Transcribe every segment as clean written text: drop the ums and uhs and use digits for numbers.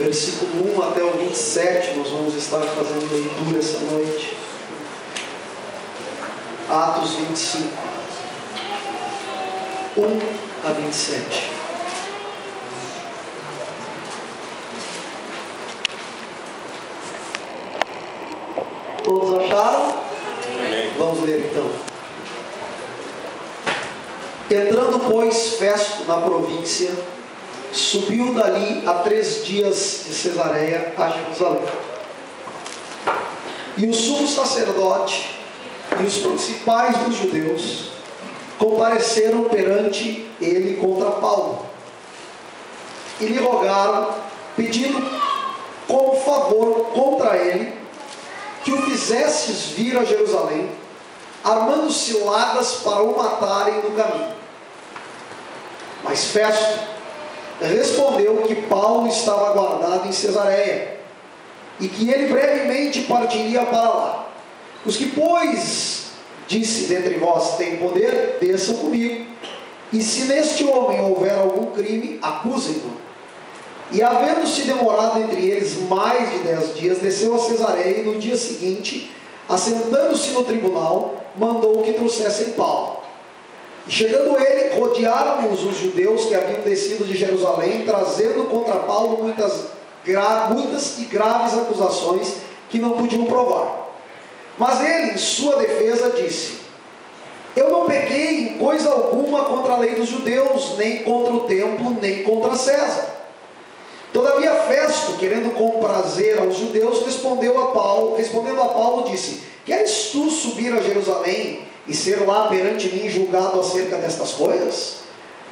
versículo 1 até o 27, nós vamos estar fazendo leitura essa noite. Atos 25, 1 a 27. Todos acharam? Amém. Vamos ler então. Entrando, pois, Festo na província, subiu dali a 3 dias de Cesareia a Jerusalém. E o sumo sacerdote e os principais dos judeus compareceram perante ele contra Paulo e lhe rogaram, pedindo como favor contra ele que o fizesses vir a Jerusalém, armando ciladas para o matarem no caminho. Mas Festo respondeu que Paulo estava guardado em Cesareia e que ele brevemente partiria para lá. Os que, pois, disse dentre vós, têm poder, desçam comigo, e se neste homem houver algum crime, acusem-no. E havendo-se demorado entre eles mais de 10 dias, desceu a Cesareia, e no dia seguinte, assentando-se no tribunal, mandou que trouxessem Paulo. E chegando ele, rodearam-nos os judeus que haviam descido de Jerusalém, trazendo contra Paulo muitas e graves acusações que não podiam provar. Mas ele, em sua defesa, disse: eu não pequei em coisa alguma contra a lei dos judeus, nem contra o templo, nem contra César. Todavia Festo, querendo comprazer aos judeus, respondendo a Paulo, disse: queres tu subir a Jerusalém e ser lá perante mim julgado acerca destas coisas?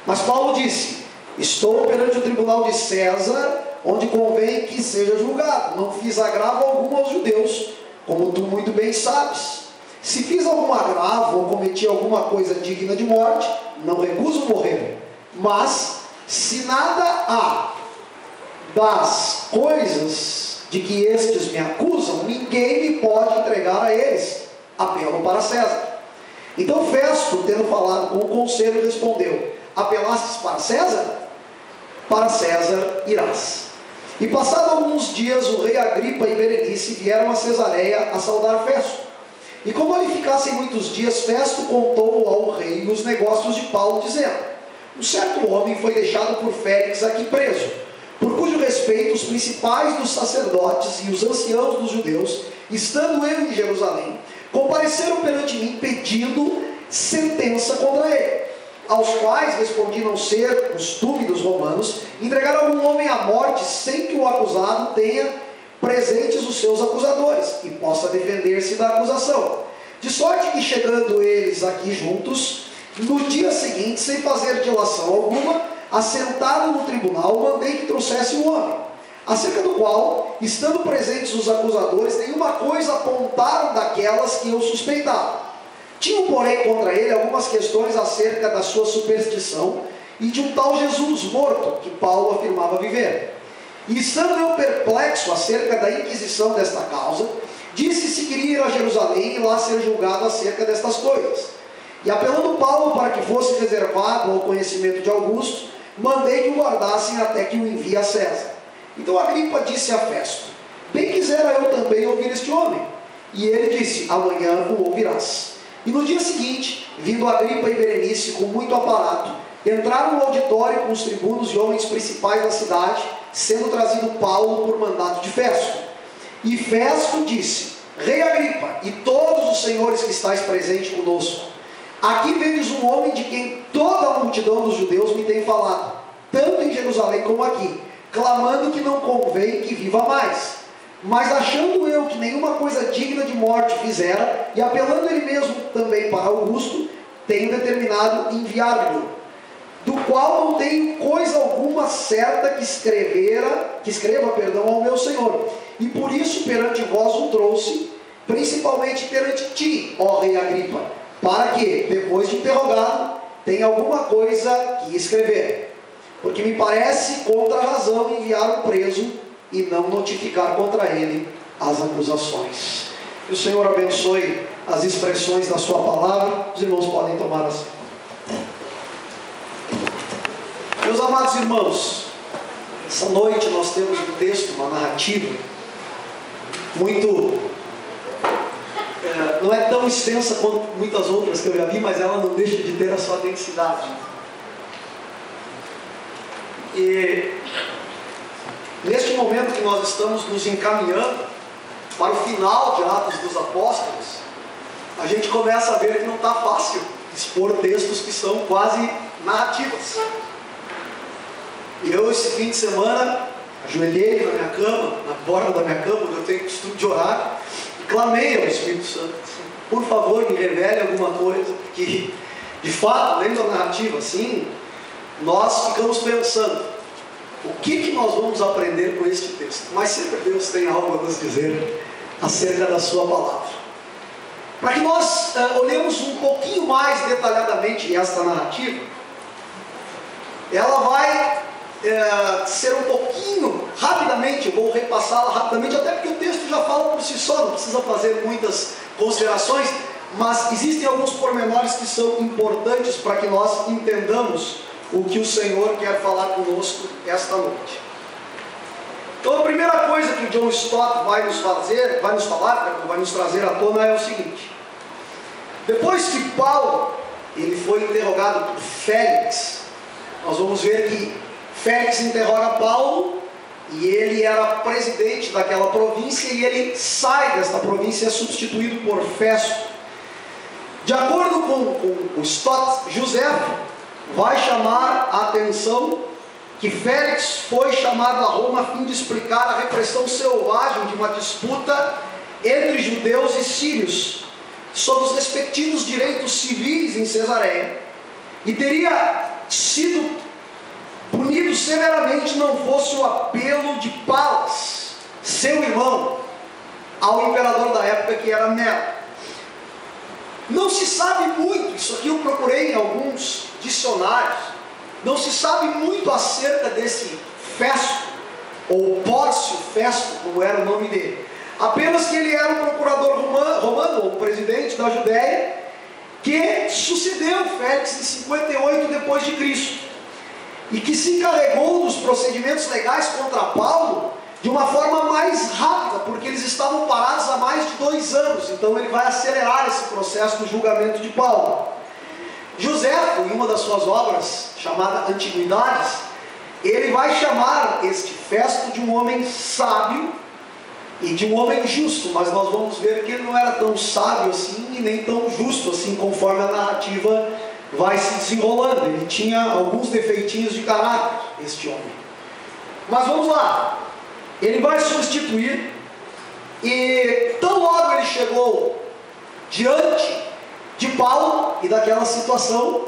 Mas Paulo disse: estou perante o tribunal de César, onde convém que seja julgado. Não fiz agravo algum aos judeus, como tu muito bem sabes. Se fiz algum agravo ou cometi alguma coisa digna de morte, não recuso morrer. Mas se nada há das coisas de que estes me acusam, ninguém me pode entregar a eles. Apelo para César. Então Festo, tendo falado com o conselho, respondeu: apelastes para César? Para César irás. E passados alguns dias, o rei Agripa e Berenice vieram a Cesareia a saudar Festo. E como ali ficassem muitos dias, Festo contou ao rei os negócios de Paulo, dizendo: um certo homem foi deixado por Félix aqui preso, por cujo respeito os principais dos sacerdotes e os anciãos dos judeus, estando eu em Jerusalém, compareceram perante mim pedindo sentença contra ele, aos quais respondi não ser costume dos romanos entregar algum homem à morte sem que o acusado tenha presentes os seus acusadores e possa defender-se da acusação. De sorte que, chegando eles aqui juntos, no dia seguinte, sem fazer dilação alguma, assentado no tribunal, mandei que trouxesse um homem, acerca do qual, estando presentes os acusadores, nenhuma coisa apontaram daquelas que eu suspeitava. Tinham, porém, contra ele algumas questões acerca da sua superstição e de um tal Jesus morto, que Paulo afirmava viver. E estando eu perplexo acerca da inquisição desta causa, disse se queria ir a Jerusalém e lá ser julgado acerca destas coisas. E apelando Paulo para que fosse reservado ao conhecimento de Augusto, mandei que o guardassem até que o envie a César. Então Agripa disse a Festo: bem quisera eu também ouvir este homem. E ele disse: amanhã o ouvirás. E no dia seguinte, vindo Agripa e Berenice com muito aparato, entraram no auditório com os tribunos e homens principais da cidade, sendo trazido Paulo por mandato de Festo. E Festo disse: rei Agripa e todos os senhores que estáis presentes conosco, aqui vedes um homem de quem toda a multidão dos judeus me tem falado, tanto em Jerusalém como aqui, clamando que não convém que viva mais. Mas achando eu que nenhuma coisa digna de morte fizera, e apelando ele mesmo também para Augusto, tenho determinado enviar-lhe, do qual não tenho coisa alguma certa que escreva ao meu senhor. E por isso perante vós o trouxe, principalmente perante ti, ó rei Agripa, para que, depois de interrogado, tenha alguma coisa que escrever. Porque me parece contra a razão enviar o preso e não notificar contra ele as acusações. Que o Senhor abençoe as expressões da sua palavra. Os irmãos podem tomar assento. Meus amados irmãos, Essa noite nós temos um texto, uma narrativa muito... não é tão extensa quanto muitas outras que eu já vi, mas ela não deixa de ter a sua densidade. E neste momento que nós estamos nos encaminhando para o final de Atos dos Apóstolos, a gente começa a ver que não está fácil expor textos que são quase narrativas. E eu, esse fim de semana, ajoelhei na minha cama, na borda da minha cama, onde eu tenho costume de orar, e clamei ao Espírito Santo: por favor, me revele alguma coisa, que, de fato, lendo a narrativa assim, nós ficamos pensando, o que nós vamos aprender com este texto? Mas sempre Deus tem algo a nos dizer acerca da sua palavra. Para que nós olhemos um pouquinho mais detalhadamente esta narrativa, ela vai ser um pouquinho, rapidamente, eu vou repassá-la rapidamente, até porque o texto já fala por si só, não precisa fazer muitas considerações, mas existem alguns pormenores que são importantes para que nós entendamos o que o Senhor quer falar conosco esta noite. Então a primeira coisa que o John Stott vai nos trazer à tona é o seguinte: depois que Paulo ele foi interrogado por Félix, nós vamos ver que Félix interroga Paulo, e ele era presidente daquela província, e ele sai desta província e é substituído por Festo. De acordo com o Stott, José vai chamar a atenção que Félix foi chamado a Roma a fim de explicar a repressão selvagem de uma disputa entre judeus e sírios sobre os respectivos direitos civis em Cesareia, e teria sido punido severamente não fosse o apelo de Palas, seu irmão, ao imperador da época, que era Nero. Não se sabe muito, isso aqui eu procurei em alguns dicionários, não se sabe muito acerca desse Festo, ou Pórcio Festo, como era o nome dele. Apenas que ele era um procurador romano, ou presidente da Judéia, que sucedeu Félix em 58 depois de Cristo, e que se encarregou dos procedimentos legais contra Paulo de uma forma mais rápida, porque eles estavam parados há mais de 2 anos. Então ele vai acelerar esse processo do julgamento de Paulo. Joséfo, em uma das suas obras, chamada Antiguidades, ele vai chamar este Festo de um homem sábio e de um homem justo, mas nós vamos ver que ele não era tão sábio assim e nem tão justo assim, conforme a narrativa vai se desenrolando. Ele tinha alguns defeitinhos de caráter, este homem. Mas vamos lá, ele vai substituir, e tão logo ele chegou diante de Paulo e daquela situação,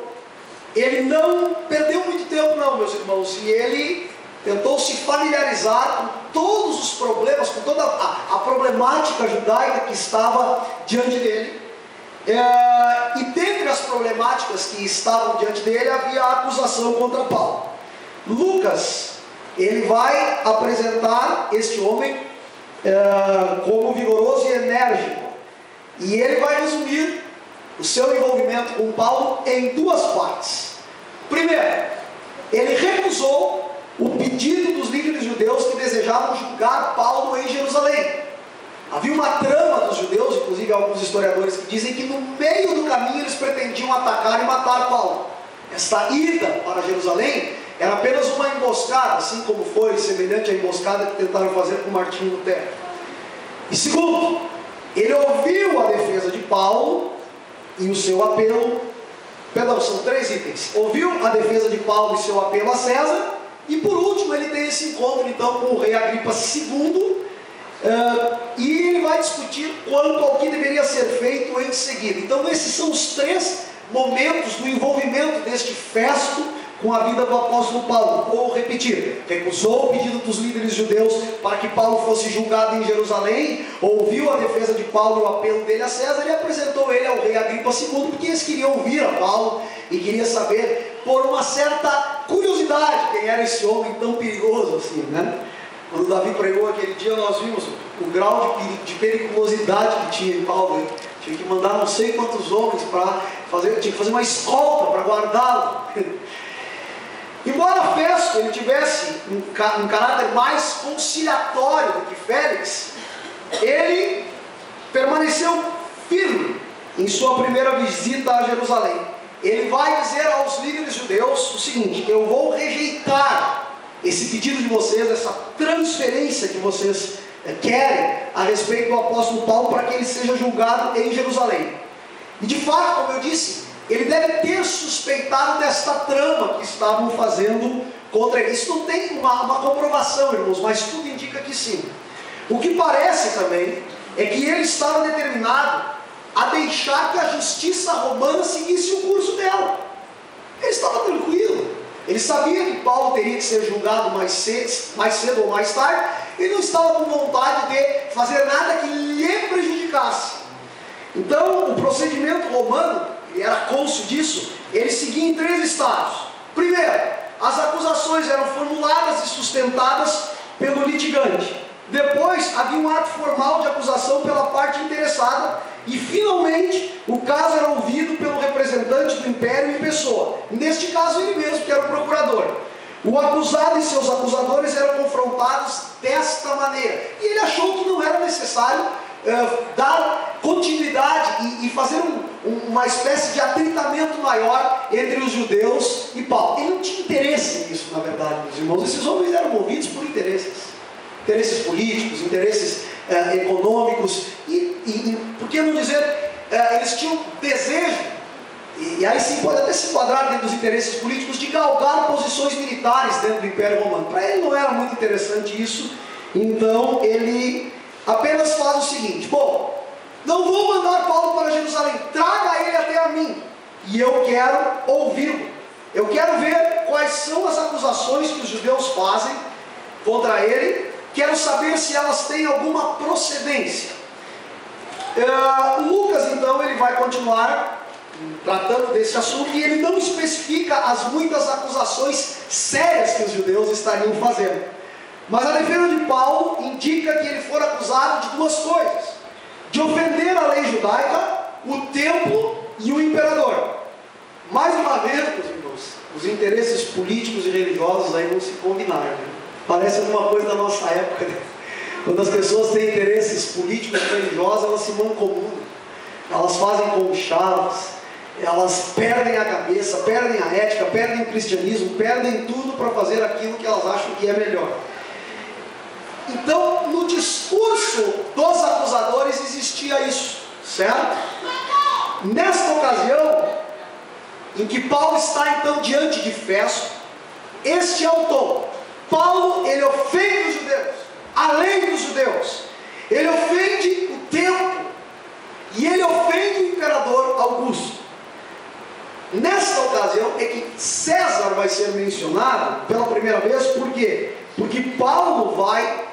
ele não perdeu muito tempo não, meus irmãos, e ele tentou se familiarizar com todos os problemas, com toda a problemática judaica que estava diante dele. E dentre as problemáticas que estavam diante dele, havia a acusação contra Paulo. Lucas, ele vai apresentar este homem como vigoroso e enérgico, e ele vai resumir o seu envolvimento com Paulo em 2 partes. Primeiro, ele recusou o pedido dos líderes judeus que desejavam julgar Paulo em Jerusalém. Havia uma trama dos judeus, inclusive alguns historiadores que dizem que no meio do caminho eles pretendiam atacar e matar Paulo. Esta ida para Jerusalém era apenas uma emboscada, assim como foi semelhante à emboscada que tentaram fazer com Martinho Lutero. E segundo, ele ouviu a defesa de Paulo e o seu apelo, são 3 itens: ouviu a defesa de Paulo e seu apelo a César, e por último ele tem esse encontro então com o rei Agripa II, e ele vai discutir quanto ao que deveria ser feito em seguida. Então esses são os 3 momentos do envolvimento deste Festo com a vida do apóstolo Paulo. Vou repetir: recusou o pedido dos líderes judeus para que Paulo fosse julgado em Jerusalém, ouviu a defesa de Paulo e o apelo dele a César, e apresentou ele ao rei Agripa II, porque eles queriam ouvir a Paulo e queriam saber, por uma certa curiosidade, quem era esse homem tão perigoso assim, né? Quando Davi pregou aquele dia, nós vimos o grau de periculosidade que tinha em Paulo, hein? Tinha que mandar não sei quantos homens para fazer, tinha que fazer uma escolta para guardá-lo. Embora Festo ele tivesse um caráter mais conciliatório do que Félix, ele permaneceu firme em sua primeira visita a Jerusalém. Ele vai dizer aos líderes judeus o seguinte: eu vou rejeitar esse pedido de vocês, essa transferência que vocês querem a respeito do apóstolo Paulo para que ele seja julgado em Jerusalém. E de fato, como eu disse, ele deve ter suspeitado desta trama que estavam fazendo contra ele. Isso não tem uma comprovação, irmãos, mas tudo indica que sim. O que parece também é que ele estava determinado a deixar que a justiça romana seguisse o curso dela. Ele estava tranquilo. Ele sabia que Paulo teria que ser julgado mais cedo ou mais tarde. Ele não estava com vontade de fazer nada que lhe prejudicasse. Então, o procedimento romano, ele era cônsul disso, ele seguia em 3 estágios. Primeiro, as acusações eram formuladas e sustentadas pelo litigante. Depois, havia um ato formal de acusação pela parte interessada. E, finalmente, o caso era ouvido pelo representante do império em pessoa. Neste caso, ele mesmo, que era o procurador. O acusado e seus acusadores eram confrontados desta maneira. E ele achou que não era necessário dar continuidade e fazer uma espécie de atritamento maior entre os judeus e Paulo. Ele não tinha interesse nisso, na verdade, meus irmãos. Esses homens eram movidos por interesses políticos, interesses econômicos e por que não dizer, eles tinham desejo, e aí sim pode até se enquadrar dentro dos interesses políticos, de galgar posições militares dentro do Império Romano. Para ele não era muito interessante isso, então ele apenas faz o seguinte: bom, não vou mandar Paulo para Jerusalém, traga ele até a mim, e eu quero ouvi-lo. Eu quero ver quais são as acusações que os judeus fazem contra ele. Quero saber se elas têm alguma procedência. Lucas, então, ele vai continuar tratando desse assunto, e ele não especifica as muitas acusações sérias que os judeus estariam fazendo. Mas a defesa de Paulo indica que ele for acusado de 2 coisas: de ofender a lei judaica, o templo e o imperador. Mais uma vez, meus irmãos, os interesses políticos e religiosos aí vão se combinar, né? Parece alguma coisa da nossa época, né? Quando as pessoas têm interesses políticos e religiosos, elas se mancomunam, elas fazem conchavos, elas perdem a cabeça, perdem a ética, perdem o cristianismo, perdem tudo para fazer aquilo que elas acham que é melhor. Então, no discurso dos acusadores existia isso, certo? Nesta ocasião, em que Paulo está então diante de Festo, este é o tom. Paulo, ele ofende os judeus, a lei dos judeus, ele ofende o templo, e ele ofende o imperador Augusto. Nesta ocasião é que César vai ser mencionado pela primeira vez. Por quê? Porque Paulo vai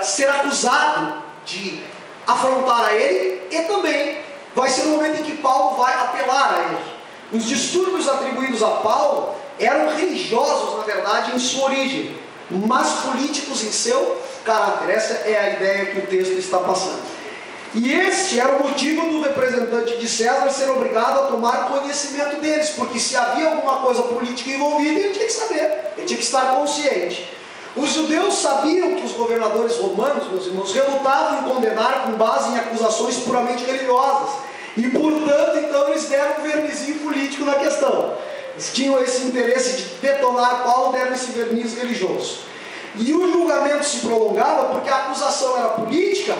ser acusado de afrontar a ele, e também vai ser o momento em que Paulo vai apelar a ele. Os distúrbios atribuídos a Paulo eram religiosos, na verdade, em sua origem, mas políticos em seu caráter. Essa é a ideia que o texto está passando. E este era o motivo do representante de César ser obrigado a tomar conhecimento deles, porque se havia alguma coisa política envolvida, ele tinha que saber, ele tinha que estar consciente. Os judeus sabiam que os governadores romanos, meus irmãos, relutavam em condenar com base em acusações puramente religiosas, e portanto, então, eles deram um vernizinho político na questão. Eles tinham esse interesse de detonar Paulo, deram esse verniz religioso. E o julgamento se prolongava porque a acusação era política,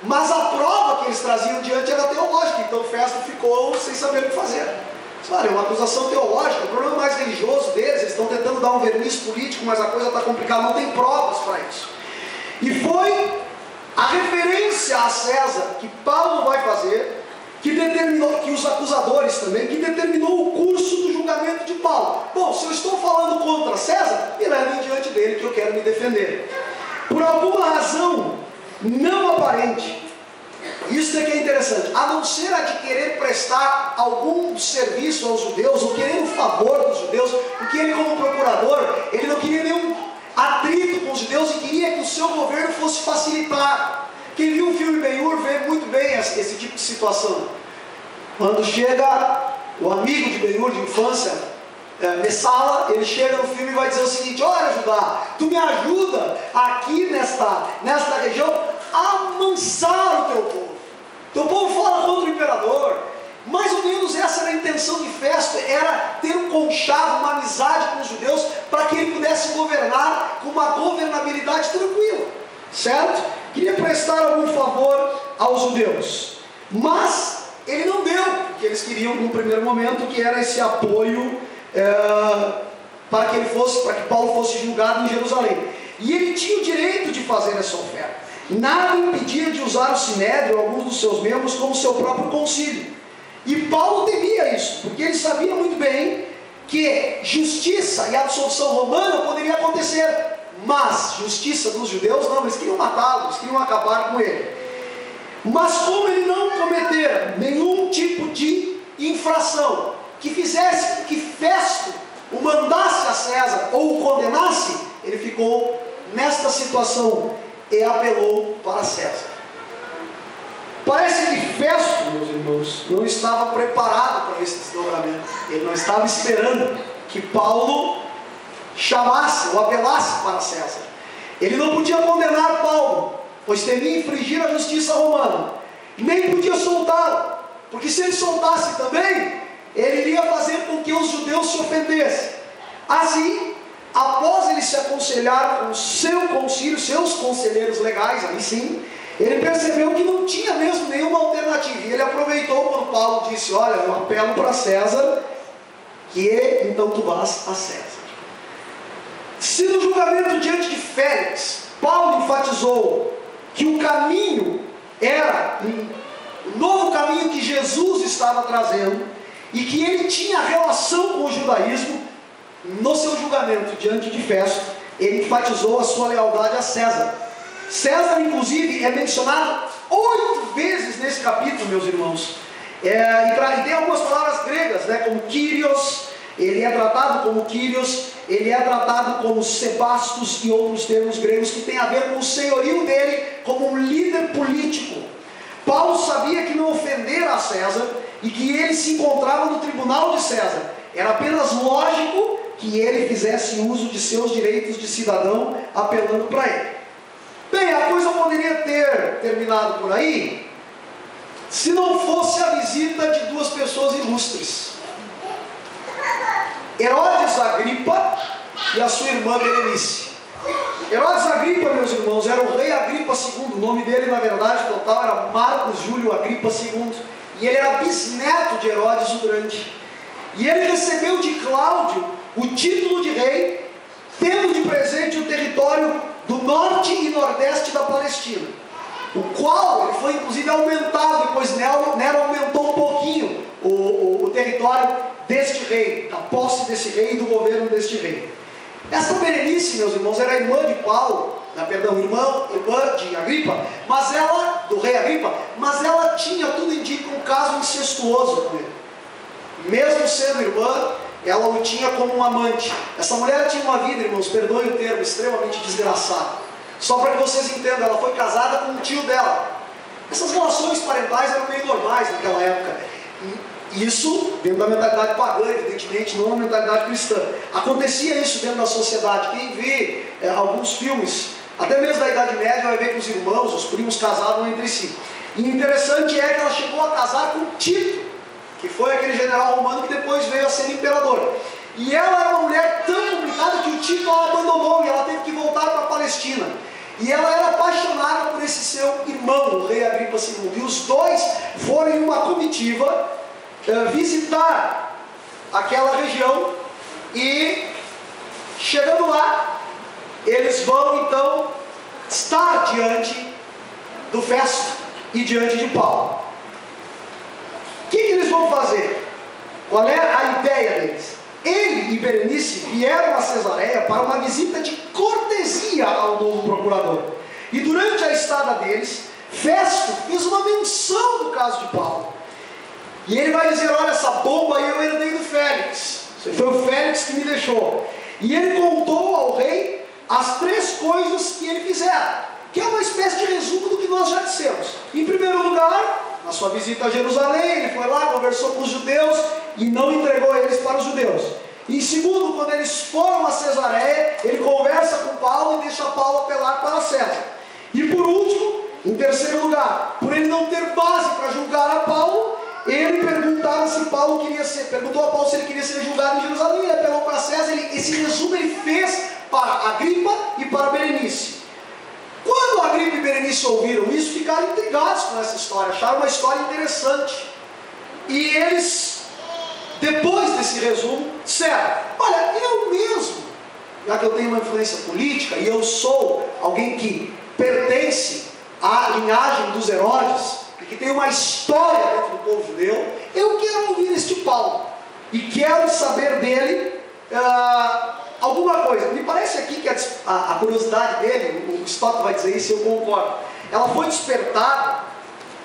mas a prova que eles traziam diante era teológica. Então Festo ficou sem saber o que fazer. Olha, é uma acusação teológica, o problema mais religioso deles, eles estão tentando dar um verniz político, mas a coisa está complicada, não tem provas para isso. E foi a referência a César que Paulo vai fazer, que determinou, que os acusadores também, que determinou o curso do julgamento de Paulo. Bom, se eu estou falando contra César, me levem diante dele que eu quero me defender. Por alguma razão não aparente, isso é que é interessante, a não ser a de querer prestar algum serviço aos judeus, ou querer um favor dos judeus, porque ele, como procurador, ele não queria nenhum atrito com os judeus e queria que o seu governo fosse facilitado. Quem viu o filme Ben-Hur vê muito bem esse tipo de situação. Quando chega o amigo de Ben-Hur de infância, Messala, ele chega no filme e vai dizer o seguinte: olha, Judá, tu me ajuda aqui nesta região a amansar o teu povo fala contra o imperador. Mais ou menos essa era a intenção de Festo, era ter um conchavo, uma amizade com os judeus, para que ele pudesse governar com uma governabilidade tranquila, certo? Queria prestar algum favor aos judeus, mas ele não deu o que eles queriam no primeiro momento, que era esse apoio para que Paulo fosse julgado em Jerusalém. E ele tinha o direito de fazer essa oferta. Nada impedia de usar o sinédrio, alguns dos seus membros, como seu próprio concílio. E Paulo temia isso, porque ele sabia muito bem que justiça e absolução romana poderia acontecer, mas justiça dos judeus não, eles queriam matá-lo, eles queriam acabar com ele. Mas como ele não cometera nenhum tipo de infração que fizesse com que Festo o mandasse a César ou o condenasse, ele ficou nesta situação e apelou para César. Parece que Festo, meus irmãos, não estava preparado para esse desdobramento. Ele não estava esperando que Paulo chamasse ou apelasse para César. Ele não podia condenar Paulo, pois temia infringir a justiça romana. Nem podia soltá-lo, porque se ele soltasse também, ele iria fazer com que os judeus se ofendessem. Assim, após ele se aconselhar com o seu concílio, seus conselheiros legais, aí sim, ele percebeu que não tinha mesmo nenhuma alternativa. E ele aproveitou quando Paulo disse: olha, eu apelo para César, que então tu vás a César. Se no julgamento diante de Félix, Paulo enfatizou que o caminho era um novo caminho que Jesus estava trazendo, e que ele tinha relação com o judaísmo, no seu julgamento diante de Festo, ele enfatizou a sua lealdade a César. César, inclusive, é mencionado 8 vezes nesse capítulo, meus irmãos. E tem algumas palavras gregas, né, como Kyrios, ele é tratado como Kyrios, ele é tratado como Sebastos e outros termos gregos que tem a ver com o senhorio dele como um líder político. Paulo sabia que não ofender a César e que ele se encontrava no tribunal de César. Era apenas lógico que ele fizesse uso de seus direitos de cidadão, apelando para ele. Bem, a coisa poderia ter terminado por aí, se não fosse a visita de 2 pessoas ilustres: Herodes Agripa e a sua irmã Berenice. Herodes Agripa, meus irmãos, era o rei Agripa II. O nome dele, na verdade, total era Marcos Júlio Agripa II. E ele era bisneto de Herodes o Grande. E ele recebeu de Cláudio o título de rei, tendo de presente o território do norte e nordeste da Palestina, o qual ele foi inclusive aumentado. Depois Nero aumentou um pouquinho o território deste rei, da posse desse rei e do governo deste rei. Essa Berenice, meus irmãos, era irmã de Paulo, irmã de Agripa, do rei Agripa, mas ela tinha, tudo indica, um caso incestuoso com ele. Mesmo sendo irmã, ela o tinha como um amante. Essa mulher tinha uma vida, irmãos, perdoem o termo, extremamente desgraçada. Só para que vocês entendam, ela foi casada com um tio dela. Essas relações parentais eram meio normais naquela época. Isso dentro da mentalidade pagã, evidentemente, não na mentalidade cristã. Acontecia isso dentro da sociedade. Quem vê alguns filmes, até mesmo da Idade Média, vai ver que os irmãos, os primos casavam entre si. E interessante é que ela chegou a casar com Tito, que foi aquele general romano que depois veio a ser imperador. E ela era uma mulher tão complicada que o Tito a abandonou e ela teve que voltar para a Palestina. E ela era apaixonada por esse seu irmão, o rei Agripa II. E os dois foram em uma comitiva visitar aquela região. E chegando lá, eles vão então estar diante do Festo e diante de Paulo. O que eles vão fazer? Qual é a ideia deles? Ele e Berenice vieram a Cesareia para uma visita de cortesia ao novo procurador. E durante a estada deles, Festo fez uma menção do caso de Paulo. E ele vai dizer: olha, essa bomba aí eu herdei do Félix. Foi o Félix que me deixou. E ele contou ao rei as 3 coisas que ele fizera, que é uma espécie de resumo do que nós já dissemos. Em primeiro lugar, na sua visita a Jerusalém, ele foi lá, conversou com os judeus e não entregou eles para os judeus. Em segundo, quando eles foram a Cesareia, ele conversa com Paulo e deixa Paulo apelar para César. E por último, em terceiro lugar, por ele não ter base para julgar a Paulo, ele perguntou a Paulo se ele queria ser julgado em Jerusalém. Ele apelou para César. Esse resumo ele fez para Agripa e para Berenice. Quando Agripa e Berenice ouviram isso, ficaram intrigados com essa história, acharam uma história interessante. E eles, depois desse resumo, disseram: olha, eu mesmo, já que eu tenho uma influência política e eu sou alguém que pertence à linhagem dos Herodes, e que tem uma história dentro do povo judeu, eu quero ouvir este Paulo e quero saber dele alguma coisa. Me parece aqui que a curiosidade dele, o Stott vai dizer isso e eu concordo, ela foi despertada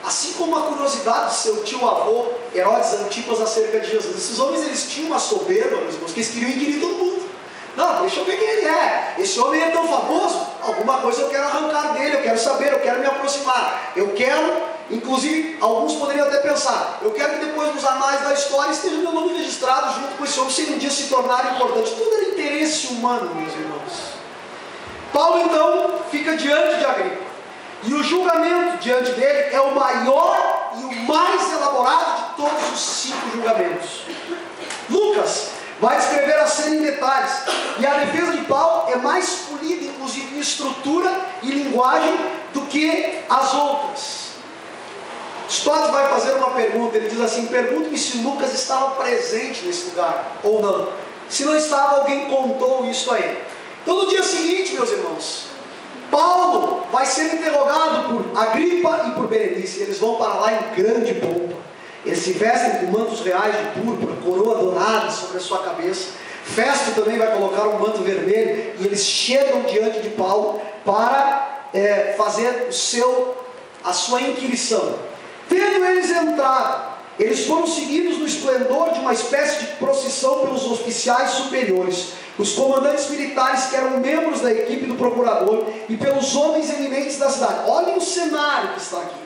assim como a curiosidade do seu tio-avô Herodes Antipas acerca de Jesus. Esses homens, eles tinham uma soberba, meus irmãos, que eles queriam inquirir todo mundo. Não, deixa eu ver quem ele é. Esse homem é tão famoso, alguma coisa eu quero arrancar dele, eu quero saber, eu quero me aproximar, eu quero, inclusive, alguns poderiam até pensar, eu quero que depois nos anais da história esteja meu nome registrado junto com esse homem, se um dia se tornar importante. Tudo era interesse humano, meus irmãos. Paulo então fica diante de Agripa, e o julgamento diante dele é o maior e o mais elaborado de todos os 5 julgamentos. Lucas vai descrever a cena em detalhes, e a defesa de Paulo é mais polida, inclusive em estrutura e linguagem, do que as outras. Stott vai fazer uma pergunta, ele diz assim: pergunte-me se Lucas estava presente nesse lugar, ou não. Se não estava, alguém contou isso a ele. Então no dia seguinte, meus irmãos, Paulo vai ser interrogado por Agripa e por Berenice. Eles vão para lá em grande pompa. Eles se vestem com mantos reais de púrpura, coroa dourada sobre a sua cabeça. Festo também vai colocar um manto vermelho, e eles chegam diante de Paulo para fazer a sua inquirição. Tendo eles entrado, eles foram seguidos no esplendor de uma espécie de procissão pelos oficiais superiores, os comandantes militares que eram membros da equipe do procurador, e pelos homens eminentes da cidade. Olhem o cenário que está aqui.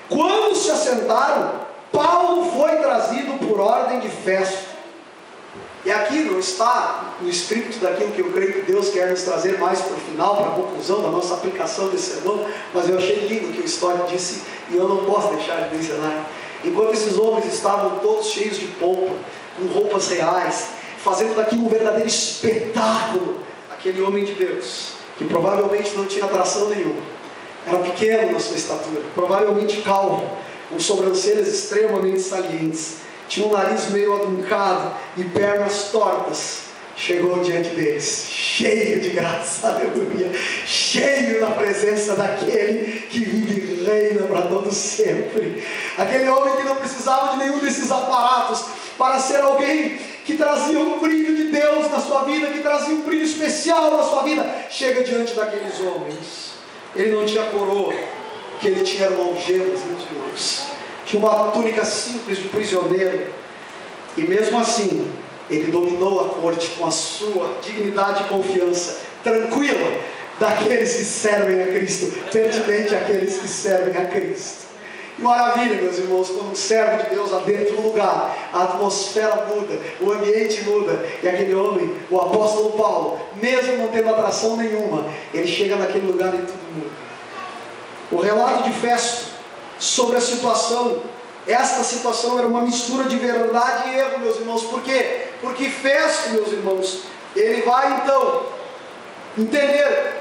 Quando se assentaram, Paulo foi trazido por ordem de Festo. E aqui não está no script daquilo que eu creio que Deus quer nos trazer mais para o final, para a conclusão da nossa aplicação desse sermão, mas eu achei lindo o que o Stott disse, e eu não posso deixar de mencionar. Enquanto esses homens estavam todos cheios de pompa, com roupas reais, fazendo daquilo um verdadeiro espetáculo, aquele homem de Deus, que provavelmente não tinha atração nenhuma, era pequeno na sua estatura, provavelmente calvo, com sobrancelhas extremamente salientes, tinha um nariz meio aduncado e pernas tortas, chegou diante deles, cheio de graça, aleluia, cheio da presença daquele que vive e reina para todo sempre, aquele homem que não precisava de nenhum desses aparatos para ser alguém que trazia um brilho de Deus na sua vida, que trazia um brilho especial na sua vida, chega diante daqueles homens. Ele não tinha coroa, o que ele tinha eram algemas, meus irmãos. Tinha uma túnica simples de prisioneiro, e mesmo assim ele dominou a corte com a sua dignidade e confiança tranquila daqueles que servem a Cristo, pertinente àqueles que servem a Cristo. Maravilha, meus irmãos, quando um servo de Deus adentra um lugar, a atmosfera muda, o ambiente muda, e aquele homem, o apóstolo Paulo, mesmo não tendo atração nenhuma, ele chega naquele lugar e tudo muda. O relato de Festo sobre a situação, esta situação era uma mistura de verdade e erro, meus irmãos. Por quê? Porque Festo, meus irmãos, ele vai então entender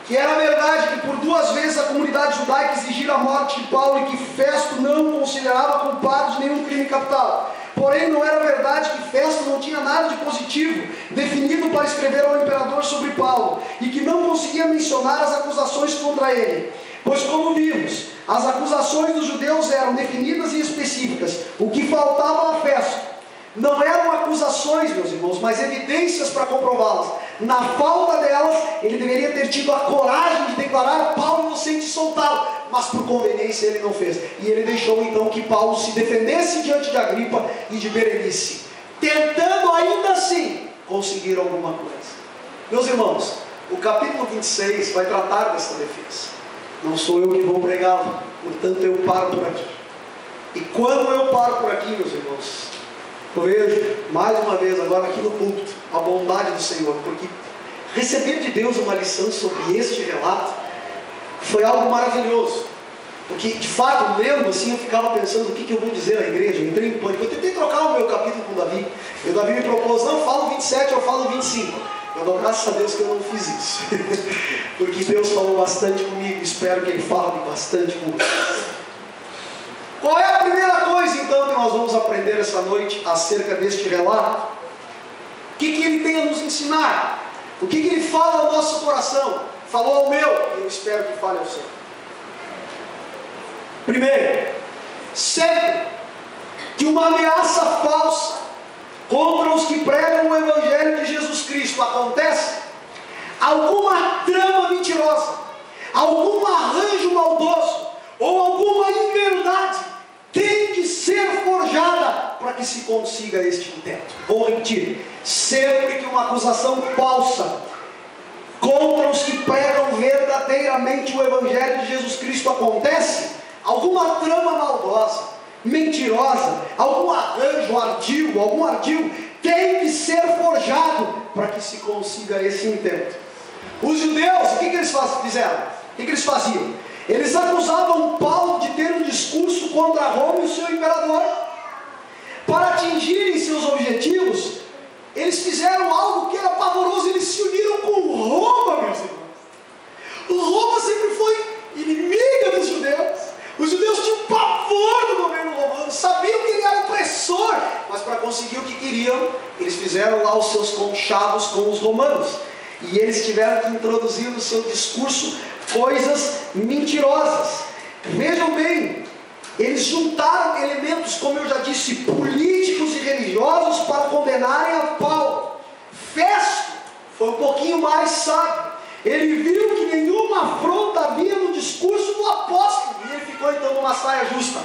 que era verdade que por 2 vezes a comunidade judaica exigira a morte de Paulo, e que Festo não considerava culpado de nenhum crime capital. Porém, não era verdade que Festo não tinha nada de positivo definido para escrever ao imperador sobre Paulo, e que não conseguia mencionar as acusações contra ele. Pois, como vimos, as acusações dos judeus eram definidas e específicas. O que faltava a Festo não eram acusações, meus irmãos, mas evidências para comprová-las. Na falta delas, ele deveria ter tido a coragem de declarar Paulo inocente e soltá-lo, mas por conveniência ele não fez. E ele deixou então que Paulo se defendesse diante de Agripa e de Berenice, tentando ainda assim conseguir alguma coisa. Meus irmãos, o capítulo 26 vai tratar dessa defesa. Não sou eu que vou pregá-lo, portanto eu paro por aqui. E quando eu paro por aqui, meus irmãos, Eu vejo, mais uma vez, agora aqui no púlpito, a bondade do Senhor, porque receber de Deus uma lição sobre este relato foi algo maravilhoso. Porque, de fato, lendo assim, eu ficava pensando o que eu vou dizer à igreja. Eu entrei em pânico. Eu tentei trocar o meu capítulo com o Davi. E o Davi me propôs, não, fala o 27, eu falo o 25. Eu dou graças a Deus que eu não fiz isso. Porque Deus falou bastante comigo. Espero que Ele fale bastante comigo. Qual é a primeira coisa, então, que nós vamos aprender essa noite acerca deste relato? O que Ele tem a nos ensinar? O que Ele fala ao nosso coração? Falou ao meu, e eu espero que fale ao seu. Primeiro, sempre que uma ameaça falsa contra os que pregam o Evangelho de Jesus Cristo acontece, alguma trama mentirosa, algum arranjo maldoso ou alguma inverdade tem que ser forjada para que se consiga este intento. Vou repetir: sempre que uma acusação falsa contra os que pregam verdadeiramente o Evangelho de Jesus Cristo acontece, alguma trama maldosa, mentirosa, algum ardil tem que ser forjado para que se consiga esse intento. Os judeus, o que eles fizeram? O que eles faziam? Eles acusavam Paulo de ter um discurso contra Roma e o seu imperador. Para atingirem seus objetivos, eles fizeram algo que era pavoroso. Eles se uniram com Roma, meus irmãos. Roma sempre foi inimiga dos judeus. Os judeus tinham pavor do governo romano, sabiam que ele era opressor, mas para conseguir o que queriam, eles fizeram lá os seus conchavos com os romanos. E eles tiveram que introduzir no seu discurso coisas mentirosas. Vejam bem, eles juntaram elementos, como eu já disse, políticos e religiosos para condenarem a Paulo. Festo foi um pouquinho mais sábio. Ele viu que nenhuma afronta havia no discurso do apóstolo, e ele ficou então numa saia justa.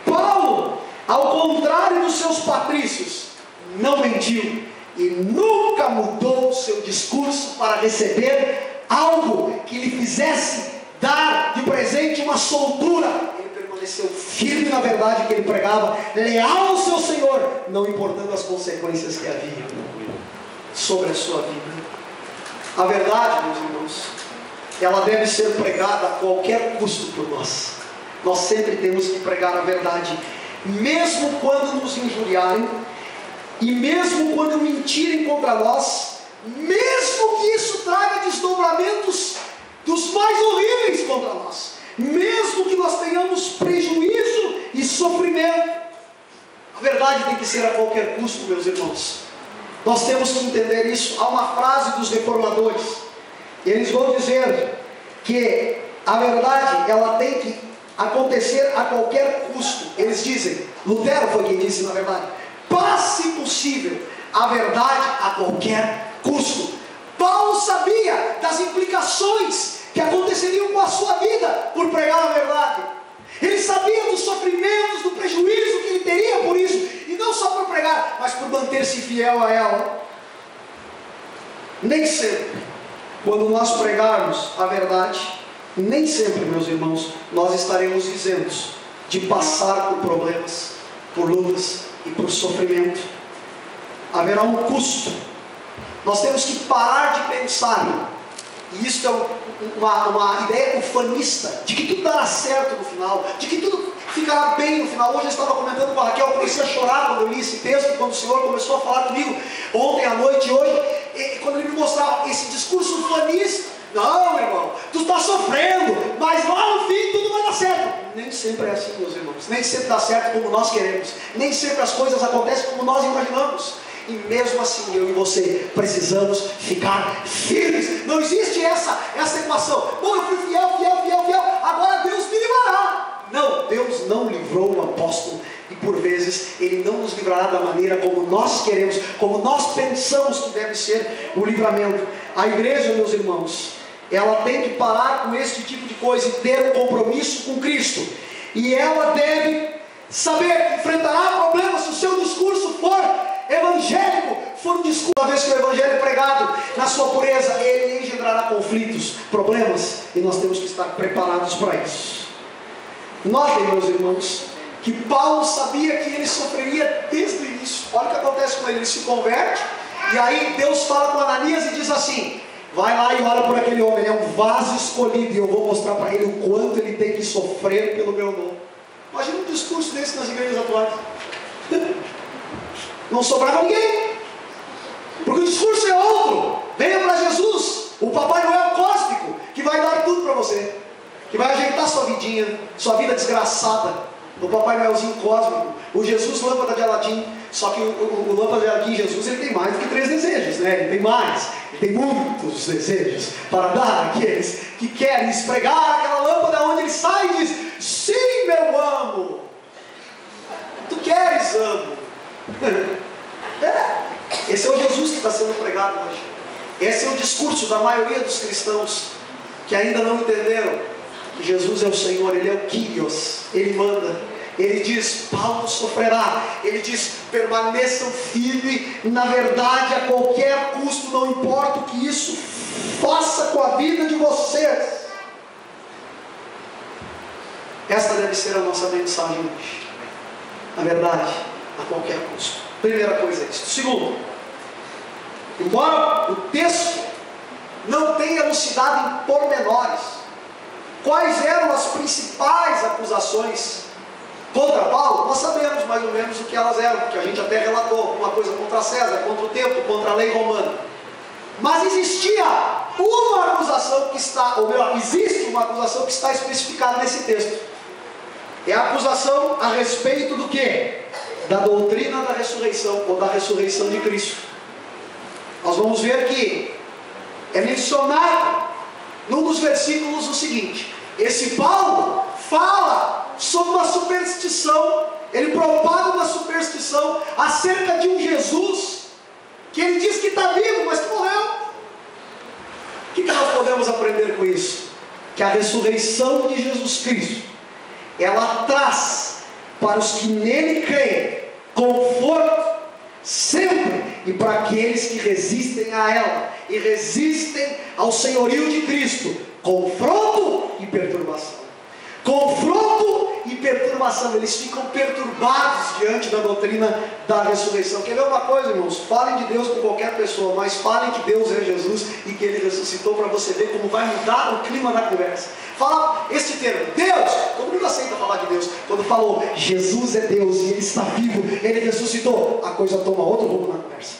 Paulo, ao contrário dos seus patrícios, não mentiu e nunca mudou o seu discurso para receber algo que lhe fizesse dar de presente uma soltura. Ele permaneceu firme na verdade que ele pregava, leal ao seu Senhor, não importando as consequências que havia sobre a sua vida. A verdade, meus irmãos, ela deve ser pregada a qualquer custo por nós. Nós sempre temos que pregar a verdade, mesmo quando nos injuriarem, e mesmo quando mentirem contra nós, mesmo que isso traga desdobramentos dos mais horríveis contra nós, mesmo que nós tenhamos prejuízo e sofrimento. A verdade tem que ser a qualquer custo, meus irmãos. Nós temos que entender isso. Há uma frase dos reformadores, eles vão dizer que a verdade, ela tem que acontecer a qualquer custo. Eles dizem, Lutero foi quem disse, na verdade, passe possível a verdade a qualquer custo. Paulo sabia das implicações que aconteceriam com a sua vida por pregar a verdade. Ele sabia dos sofrimentos, do prejuízo que ele teria por isso, e não só por pregar, mas por manter-se fiel a ela. Nem sempre, quando nós pregarmos a verdade, nem sempre, meus irmãos, nós estaremos isentos de passar por problemas, por lutas e por sofrimento. Haverá um custo. Nós temos que parar de pensar, e isso é uma ideia ufanista, de que tudo dará certo no final, de que tudo ficará bem no final. Hoje eu estava comentando com a Raquel, eu comecei a chorar quando eu li esse texto, quando o Senhor começou a falar comigo ontem à noite e hoje, quando ele me mostrava esse discurso ufanista. Não, irmão, tu está sofrendo, mas lá no fim tudo vai dar certo. Nem sempre é assim, meus irmãos. Nem sempre dá certo como nós queremos. Nem sempre as coisas acontecem como nós imaginamos. E mesmo assim, eu e você precisamos ficar firmes. Não existe essa equação. Bom, eu fui fiel, agora Deus me livrará. Não, Deus não livrou o apóstolo. E por vezes Ele não nos livrará da maneira como nós queremos, como nós pensamos que deve ser o livramento. A igreja, meus irmãos, ela tem que parar com esse tipo de coisa e ter um compromisso com Cristo. E ela deve saber que enfrentará problemas se o seu discurso for evangélico, for um discurso. Uma vez que o evangelho é pregado na sua pureza, ele engendrará conflitos, problemas, e nós temos que estar preparados para isso. Notem, meus irmãos, que Paulo sabia que ele sofreria desde o início. Olha o que acontece com ele. Ele se converte, e aí Deus fala com Ananias e diz assim: vai lá e ora por aquele homem, ele é um vaso escolhido, e eu vou mostrar para ele o quanto ele tem que sofrer pelo meu nome. Imagina um discurso desse nas igrejas atuais. Não sobrava ninguém, porque o discurso é outro. Venha para Jesus, o Papai Noel cósmico, que vai dar tudo para você, que vai ajeitar sua vidinha, sua vida desgraçada. O Papai Noelzinho cósmico, o Jesus lâmpada de Aladim. Só que o lâmpada de Aladim, Jesus, ele tem mais do que 3 desejos, né? Ele tem mais, ele tem muitos desejos para dar àqueles que querem esfregar aquela lâmpada onde ele sai e diz: sim, meu amo, tu queres, amo. Esse é o Jesus que está sendo pregado hoje. Esse é o discurso da maioria dos cristãos que ainda não entenderam que Jesus é o Senhor, Ele é o Kyrios, Ele manda. Ele diz: Paulo sofrerá. Ele diz: permaneçam firmes na verdade a qualquer custo, não importa o que isso faça com a vida de vocês. Esta deve ser a nossa mensagem hoje. A verdade a qualquer custo. Primeira coisa é isso. Segundo, embora o texto não tenha elucidado em pormenores quais eram as principais acusações contra Paulo, nós sabemos mais ou menos o que elas eram, porque a gente até relatou: uma coisa contra César, contra o templo, contra a lei romana. Mas existia uma acusação que está, ou melhor, existe uma acusação que está especificada nesse texto. É a acusação a respeito do quê? Da doutrina da ressurreição, ou da ressurreição de Cristo. Nós vamos ver que é mencionado num dos versículos o seguinte: esse Paulo fala sobre uma superstição, ele propaga uma superstição acerca de um Jesus que ele diz que está vivo, mas que morreu. O que nós podemos aprender com isso? Que a ressurreição de Jesus Cristo, ela traz para os que nele creem conforto sempre, e para aqueles que resistem a ela e resistem ao senhorio de Cristo, confronto e perturbação. Confronto e perturbação. Eles ficam perturbados diante da doutrina da ressurreição. Quer ver uma coisa, irmãos? Falem de Deus com qualquer pessoa, mas falem que Deus é Jesus e que Ele ressuscitou, para você ver como vai mudar o clima da conversa. Fala este termo, Deus. Todo mundo aceita falar de Deus. Quando falou Jesus é Deus e Ele está vivo, Ele ressuscitou, a coisa toma outro rumo na conversa.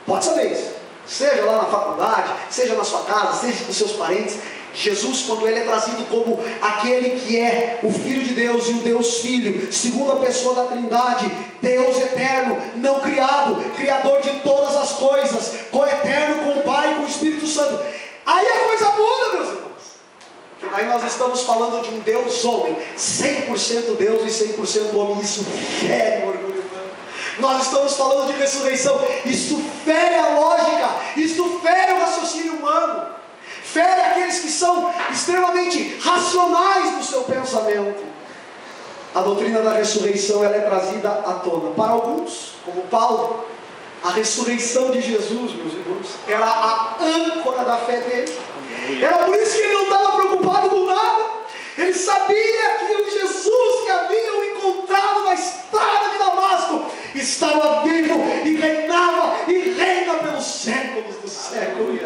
Pode saber isso. Seja lá na faculdade, seja na sua casa, seja com seus parentes. Jesus, quando Ele é trazido como aquele que é o Filho de Deus e o Deus Filho, segunda pessoa da Trindade, Deus eterno, não criado, Criador de todas as coisas, coeterno com o Pai e com o Espírito Santo, aí a coisa muda, meus irmãos. Aí nós estamos falando de um Deus homem, 100% Deus e 100% homem. Isso fere o orgulho humano. Nós estamos falando de ressurreição. Isso fere a lógica, isso fere o raciocínio humano, fere aqueles que são extremamente racionais no seu pensamento. A doutrina da ressurreição, ela é trazida à tona. Para alguns, como Paulo, a ressurreição de Jesus, meus irmãos, era a âncora da fé dele. Era por isso que ele não estava preocupado com nada. Ele sabia que o Jesus que haviam encontrado na estrada de Damasco estava vivo e reinava e reina pelos séculos dos séculos.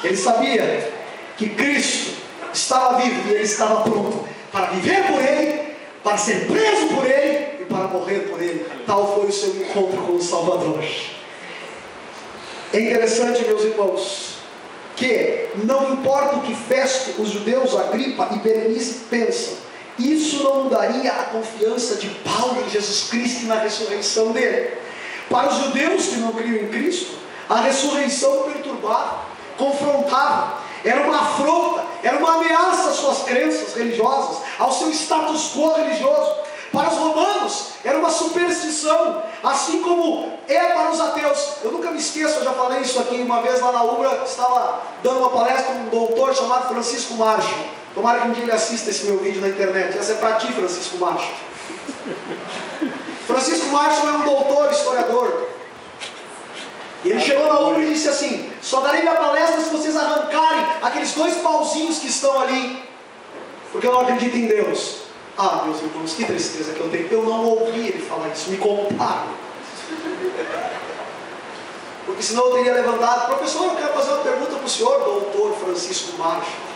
Ele sabia que Cristo estava vivo e ele estava pronto para viver por Ele, para ser preso por Ele e para morrer por Ele. Tal foi o seu encontro com o Salvador. É interessante, meus irmãos, que não importa o que Festo, os judeus, Agripa e Berenice pensam, isso não mudaria a confiança de Paulo em Jesus Cristo e na ressurreição dele. Para os judeus que não criam em Cristo, a ressurreição perturbava, confrontava, era uma afronta, era uma ameaça às suas crenças religiosas, ao seu status quo religioso. Para os romanos era uma superstição, assim como é para os ateus. Eu nunca me esqueço, eu já falei isso aqui uma vez lá na UBRA, estava dando uma palestra com um doutor chamado Francisco Marcho. Tomara que um dia ele assista esse meu vídeo na internet. Essa é para ti, Francisco Marcho. Francisco Marcho é um doutor, historiador. E ele chegou na UBRA e disse assim: só darei minha palestra se vocês arrancarem aqueles 2 pauzinhos que estão ali, porque eu não acredito em Deus. Ah, meus irmãos, que tristeza que eu tenho. Eu não ouvi ele falar isso, me contaram. Porque senão eu teria levantado: professor, eu quero fazer uma pergunta para o senhor, doutor Francisco Marcha.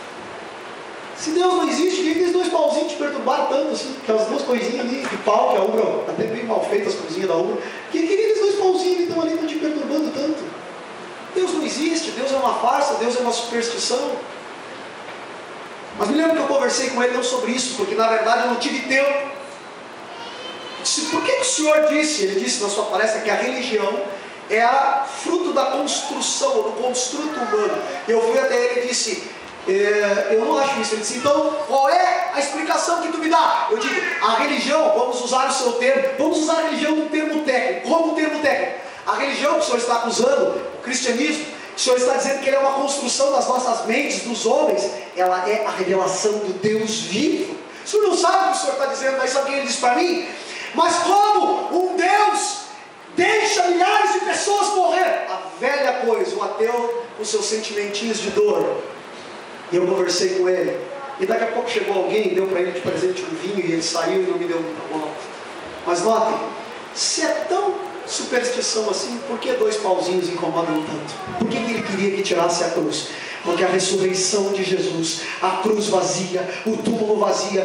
Se Deus não existe, por que aqueles dois pauzinhos te perturbaram tanto assim? Aquelas duas coisinhas ali de pau, que a Umbra, até bem mal feitas as coisinhas da Umbra. Por que aqueles dois pauzinhos que estão ali estão te perturbando tanto? Deus não existe, Deus é uma farsa, Deus é uma superstição. Mas me lembro que eu conversei com ele não sobre isso, porque na verdade eu não tive tempo. Eu disse: por que o senhor disse, ele disse na sua palestra, que a religião era fruto da construção, do construto humano? Eu fui até ele e disse: eu não acho isso. Ele disse: então qual é a explicação que tu me dá? Eu digo: a religião, vamos usar o seu termo, vamos usar a religião no termo técnico. Como um termo técnico? A religião que o senhor está acusando, o cristianismo, o senhor está dizendo que ele é uma construção das nossas mentes, dos homens. Ela é a revelação do Deus vivo. O senhor não sabe o que o senhor está dizendo, mas sabe o que ele disse para mim? Mas como um Deus deixa milhares de pessoas morrer? A velha coisa, o ateu com seus sentimentinhos de dor. E eu conversei com ele, e daqui a pouco chegou alguém, deu para ele de presente um vinho, e ele saiu e não me deu muita bola. Mas notem, se é tão superstição assim, por que dois pauzinhos incomodam tanto? Por que ele queria que tirasse a cruz? Porque a ressurreição de Jesus, a cruz vazia, o túmulo vazio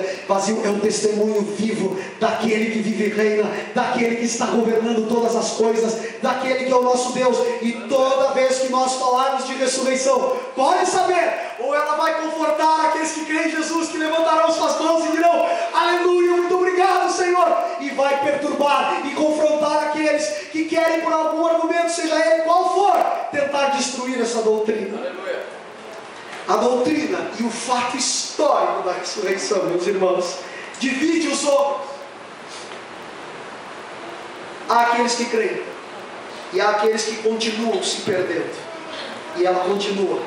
é um testemunho vivo daquele que vive e reina, daquele que está governando todas as coisas, daquele que é o nosso Deus. E toda vez que nós falarmos de ressurreição, pode saber, ou ela vai confortar aqueles que creem em Jesus, que levantarão suas mãos e dirão: aleluia, muito obrigado, Senhor, e vai perturbar e confrontar aqueles que querem, por algum argumento, seja ele qual for, tentar destruir essa doutrina. Aleluia. A doutrina e o fato histórico da ressurreição, meus irmãos, divide os homens. Há aqueles que creem, e há aqueles que continuam se perdendo, e ela continua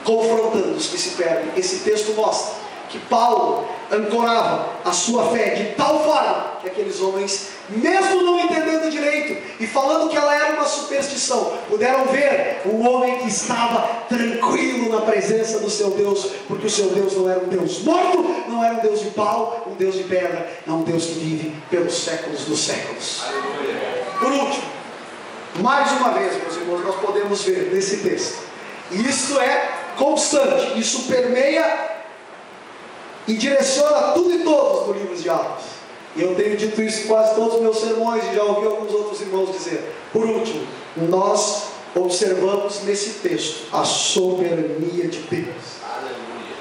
confrontando os que se perdem. Esse texto mostra que Paulo ancorava a sua fé de tal forma que aqueles homens, mesmo não entendendo direito e falando que ela era uma superstição, puderam ver um homem que estava tranquilo na presença do seu Deus, porque o seu Deus não era um Deus morto, não era um Deus de pau, um Deus de pedra, é um Deus que vive pelos séculos dos séculos. Por último, mais uma vez, meus irmãos, nós podemos ver nesse texto, e isso é constante, isso permeia e direciona tudo e todos no livro de Atos. E eu tenho dito isso em quase todos os meus sermões, e já ouvi alguns outros irmãos dizer. Por último, nós observamos nesse texto a soberania de Deus. Aleluia.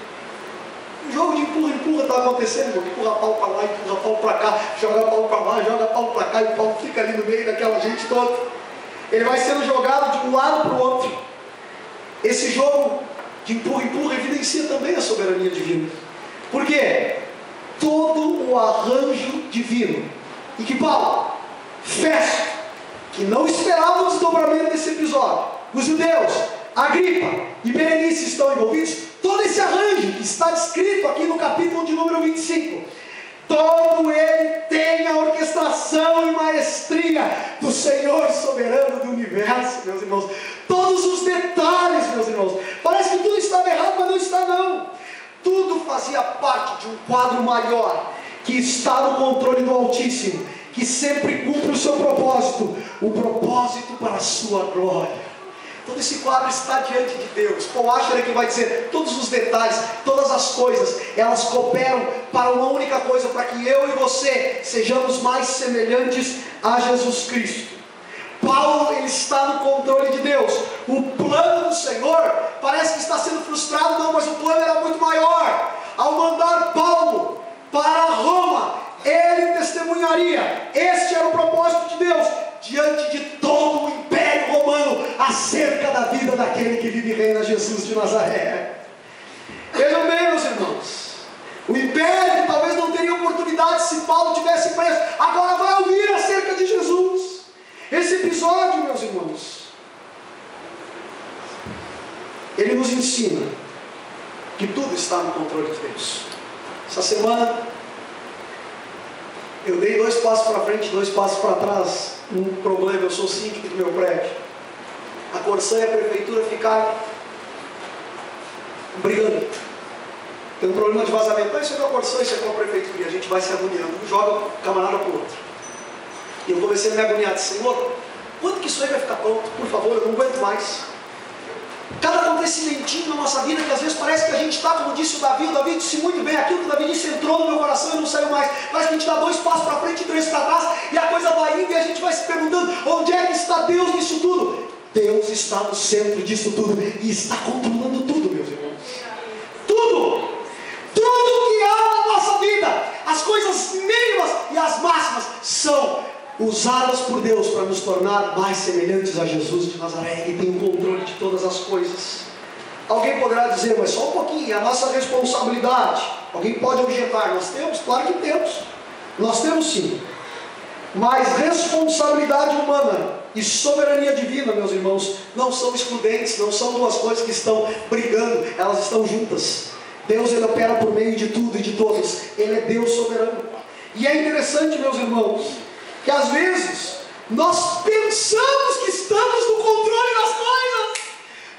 Um jogo de empurra-empurra está acontecendo, empurra Paulo para lá, empurra Paulo para cá, joga Paulo para lá, joga Paulo para cá, e Paulo fica ali no meio daquela gente toda. Ele vai sendo jogado de um lado para o outro. Esse jogo de empurra-empurra evidencia também a soberania divina. Por quê? Todo o arranjo divino, e que Paulo, Festo, que não esperava o desdobramento desse episódio, os judeus, Agripa e Berenice estão envolvidos, todo esse arranjo que está descrito aqui no capítulo de número 25, todo ele tem a orquestração e maestria do Senhor soberano do universo, meus irmãos. Todos os detalhes, meus irmãos. Parece que tudo estava errado, mas não está não. Tudo fazia parte de um quadro maior, que está no controle do Altíssimo, que sempre cumpre o seu propósito, o propósito para a sua glória. Todo esse quadro está diante de Deus. Paul Washer que vai dizer, todos os detalhes, todas as coisas, elas cooperam para uma única coisa, para que eu e você sejamos mais semelhantes a Jesus Cristo. Paulo, ele está no controle de Deus. O plano do Senhor parece que está sendo frustrado, não, mas o plano era muito maior. Ao mandar Paulo para Roma, ele testemunharia. Este era o propósito de Deus diante de todo o Império Romano acerca da vida daquele que vive e reina, Jesus de Nazaré. Vejam bem, meus irmãos, o Império talvez não teria oportunidade se Paulo tivesse preso. Agora vai ouvir acerca de Jesus. Esse episódio, meus irmãos, ele nos ensina que tudo está no controle de Deus. Essa semana eu dei 2 passos para frente, 2 passos para trás. Um problema, eu sou síndico do meu prédio. A Corsã e a prefeitura ficaram brigando. Tem um problema de vazamento. Isso é com a Corsã, isso é com a prefeitura. E a gente vai se agoniando, um joga o camarada para o outro. E eu comecei a me agoniar, disse: Senhor, quando que isso aí vai ficar pronto? Por favor, eu não aguento mais. Cada acontecimentinho na nossa vida, que às vezes parece que a gente está, como disse o Davi disse muito bem, aquilo que o Davi disse entrou no meu coração e não saiu mais. Parece que a gente dá 2 passos para frente e 3 para trás, e a coisa vai indo e a gente vai se perguntando: onde é que está Deus nisso tudo? Deus está no centro disso tudo e está controlando tudo, meus irmãos. Tudo! Tudo que há na nossa vida, as coisas mínimas e as máximas, são usadas por Deus para nos tornar mais semelhantes a Jesus de Nazaré. Ele tem o controle de todas as coisas. Alguém poderá dizer: mas só um pouquinho, é a nossa responsabilidade. Alguém pode objetar: nós temos? Claro que temos. Nós temos sim. Mas responsabilidade humana e soberania divina, meus irmãos, não são excludentes, não são duas coisas que estão brigando, elas estão juntas. Deus, Ele opera por meio de tudo e de todos. Ele é Deus soberano. E é interessante, meus irmãos, que às vezes nós pensamos que estamos no controle das coisas.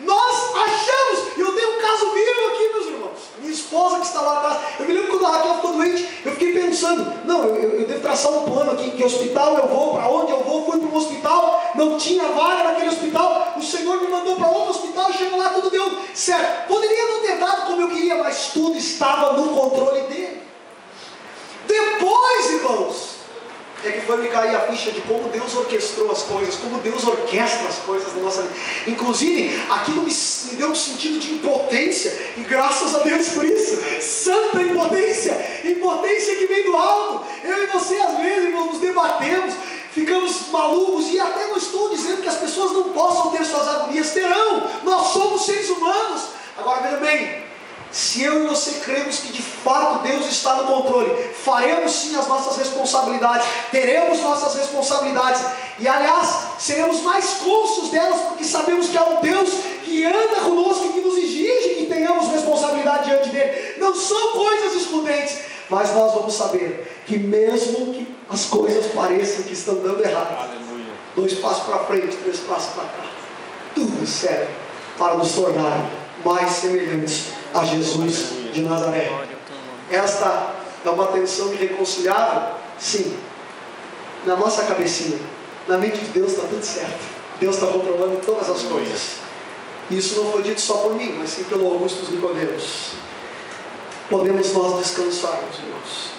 Nós achamos, e eu tenho um caso vivo aqui, meus irmãos. Minha esposa que está lá atrás, eu me lembro quando a Raquel ficou doente, eu fiquei pensando: não, eu devo traçar um plano aqui, que hospital eu vou, para onde eu vou. Fui para um hospital, não tinha vaga naquele hospital, o Senhor me mandou para outro hospital, chegou lá, tudo deu certo. Poderia não ter dado como eu queria, mas tudo estava no controle dele. Depois, irmãos, é que foi me cair a ficha de como Deus orquestrou as coisas, como Deus orquestra as coisas na nossa vida. Inclusive, aquilo me deu um sentido de impotência, e graças a Deus por isso. Santa impotência que vem do alto. Eu e você, às vezes, irmãos, nos debatemos, ficamos malucos, e até não estou dizendo que as pessoas não possam ter suas agonias, terão. Nós somos seres humanos. Agora, veja bem, se eu e você cremos que de fato Deus está no controle, faremos sim as nossas responsabilidades, teremos nossas responsabilidades, e aliás, seremos mais cônscios delas, porque sabemos que há um Deus que anda conosco e que nos exige que tenhamos responsabilidade diante dele. Não são coisas excludentes, mas nós vamos saber que mesmo que as coisas pareçam que estão dando errado, aleluia, 2 passos para frente, 3 passos para trás, tudo serve para nos tornar mais semelhantes a Jesus de Nazaré. Esta é uma tensão irreconciliável? Sim. Na nossa cabecinha, na mente de Deus está tudo certo. Deus está controlando todas as coisas. Isso não foi dito só por mim, mas sim pelo Augusto Nicodemos. Podemos nós descansar, meus irmãos,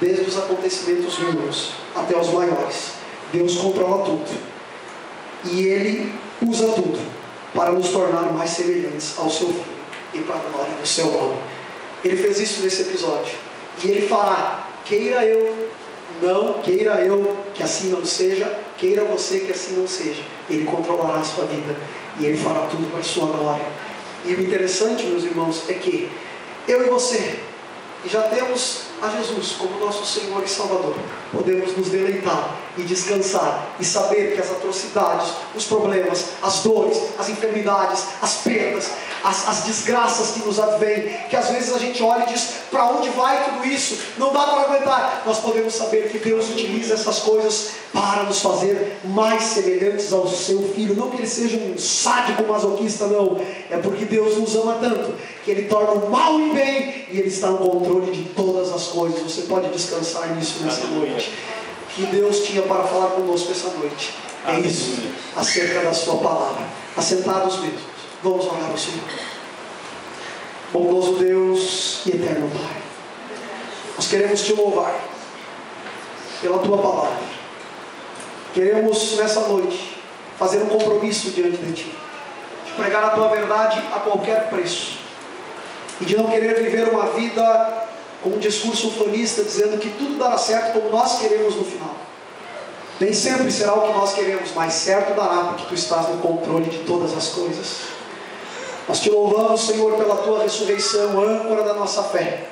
desde os acontecimentos mínimos até os maiores. Deus controla tudo, e Ele usa tudo para nos tornar mais semelhantes ao seu Filho e para a glória do seu nome. Ele fez isso nesse episódio, e Ele fará, queira eu, não queira eu que assim não seja, queira você que assim não seja. Ele controlará a sua vida, e Ele fará tudo para a sua glória. E o interessante, meus irmãos, é que eu e você, que já temos a Jesus como nosso Senhor e Salvador, podemos nos deleitar e descansar e saber que as atrocidades, os problemas, as dores, as enfermidades, as perdas, as desgraças que nos advêm, que às vezes a gente olha e diz: para onde vai tudo isso? Não dá para aguentar. Nós podemos saber que Deus utiliza essas coisas para nos fazer mais semelhantes ao seu Filho. Não que Ele seja um sádico masoquista, não. É porque Deus nos ama tanto que Ele torna o mal em bem, e Ele está no controle de todas as coisas. Você pode descansar nisso nessa noite. Que Deus tinha para falar conosco essa noite é isso, acerca da sua palavra. Assentados mesmos, vamos orar ao Senhor. Bondoso Deus e eterno Pai, nós queremos te louvar pela tua palavra. Queremos nessa noite fazer um compromisso diante de ti, de pregar a tua verdade a qualquer preço, e de não querer viver uma vida com um discurso ufanista dizendo que tudo dará certo como nós queremos no final. Nem sempre será o que nós queremos, mas certo dará, porque tu estás no controle de todas as coisas. Nós te louvamos, Senhor, pela tua ressurreição, âncora da nossa fé,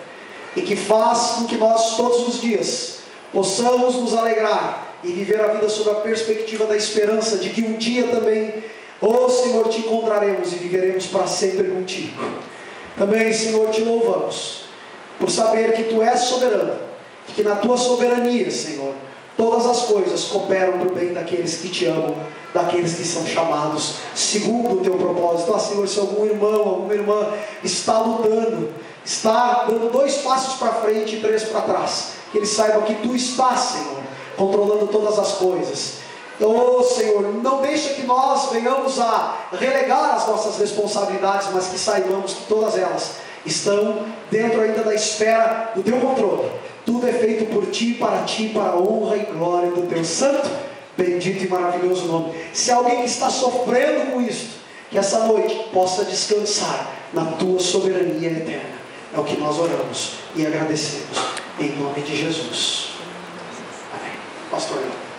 e que faz com que nós todos os dias possamos nos alegrar e viver a vida sob a perspectiva da esperança de que um dia também, ó Senhor, te encontraremos e viveremos para sempre contigo. Também, Senhor, te louvamos por saber que tu és soberano, e que na tua soberania, Senhor, todas as coisas cooperam para o bem daqueles que te amam, daqueles que são chamados segundo o teu propósito. Senhor, se algum irmão, alguma irmã está lutando, está dando 2 passos para frente e 3 para trás, que ele saiba que tu estás, Senhor, controlando todas as coisas. Oh Senhor, não deixa que nós venhamos a relegar as nossas responsabilidades, mas que saibamos que todas elas estão dentro ainda da esfera do teu controle. Tudo é feito por ti, para a honra e glória do teu santo, bendito e maravilhoso nome. Se alguém está sofrendo com isso, que essa noite possa descansar na tua soberania eterna. É o que nós oramos e agradecemos em nome de Jesus. Amém. Pastor.